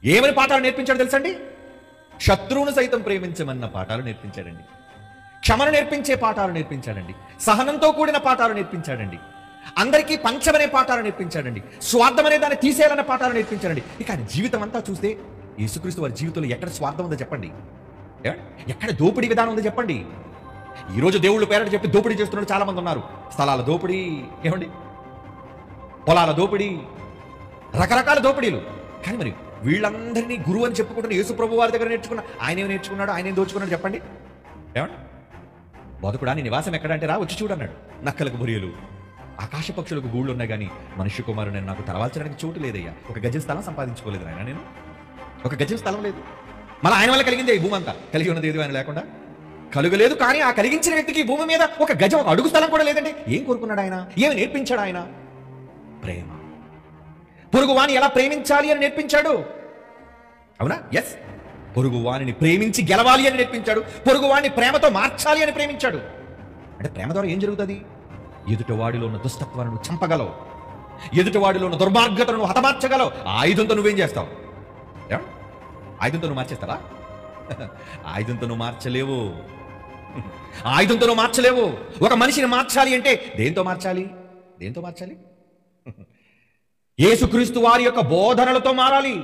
ఏమని పాఠాలు నేర్పించాడు తెలుసండి? శత్రువును సైతం ప్రేమించమన్న పాఠాలు నేర్పించాడండి. క్షమను నేర్పించే పాఠాలు నేర్పించాడండి. సహనంతో కూడిన పాఠాలు నేర్పించాడండి. అందరికీ పంచమనే పాఠాలు నేర్పించాడండి. స్వార్థం అనే దాన్ని తీసేయాలన్న పాఠాలు నేర్పించాడండి. ఇక ఆయన జీవితం అంతా చూస్తే యేసుక్రీస్తు వారి జీవితంలో ఎక్కడ స్వార్థం ఉందో చెప్పండి? ఎక్కడ దోపిడీ విధానం ఉందో చెప్పండి? ఈరోజు దేవుళ్ళు పేరట చెప్పి దోపిడీ చేస్తున్నారు చాలా మంది ఉన్నారు. స్థలాల దోపిడీ, ఏమండి, పొలాల దోపిడీ, రకరకాల దోపిడీలు. కానీ మరి వీళ్ళందరినీ గురువు అని చెప్పుకుంటున్న యేసు ప్రభు వారి దగ్గర ఆయనేం నేర్చుకున్నాడు, ఆయనేం దోచుకున్నాడు చెప్పండి? ఏమండి, బతుకుడా నీ నివాసం ఎక్కడంటే రా వచ్చి చూడన్నాడు. నక్కలకు బొరియలు, ఆకాశ పక్షులకు గూళ్ళు ఉన్నాయి, కానీ మనుష్య కుమారుడు నేను నాకు తలవాల్చడానికి చోటు లేదయ్యా. ఒక గజం స్థలం సంపాదించుకోలేదు ఆయన, నేను ఒక గజం స్థలం లేదు. మళ్ళీ ఆయన వల్ల కలిగిందే ఈ భూమి అంతా. కలిగి ఉన్నది ఏది ఆయన లేకుండా కలుగలేదు. కానీ ఆ కలిగించిన వ్యక్తికి ఈ భూమి మీద ఒక గజం, ఒక అడుగు స్థలం కూడా లేదండి. ఏం కోరుకున్నాడు ఆయన? ఏమి నేర్పించాడు ఆయన? ప్రేమ. పొరుగువాని ఎలా ప్రేమించాలి అని నేర్పించాడు. అవునా? ఎస్, పొరుగువాణిని ప్రేమించి గెలవాలి అని నేర్పించాడు. పొరుగువాణ్ణి ప్రేమతో మార్చాలి అని ప్రేమించాడు. అంటే ప్రేమ ద్వారా ఏం జరుగుతుంది? ఎదుటివాడిలో ఉన్న దుష్టత్వాలను చంపగలవు, ఎదుటివాడిలో ఉన్న దుర్మార్గతను హతమార్చగలవు. ఆయుధంతో నువ్వేం చేస్తావు? ఆయుధంతో నువ్వు మార్చేస్తావా? ఆయుధంతో నువ్వు మార్చలేవు. ఆయుధంతో నువ్వు మార్చలేవు. ఒక మనిషిని మార్చాలి అంటే దేంతో మార్చాలి? దేంతో మార్చాలి? యేసుక్రీస్తు వారి యొక్క బోధనలతో మారాలి.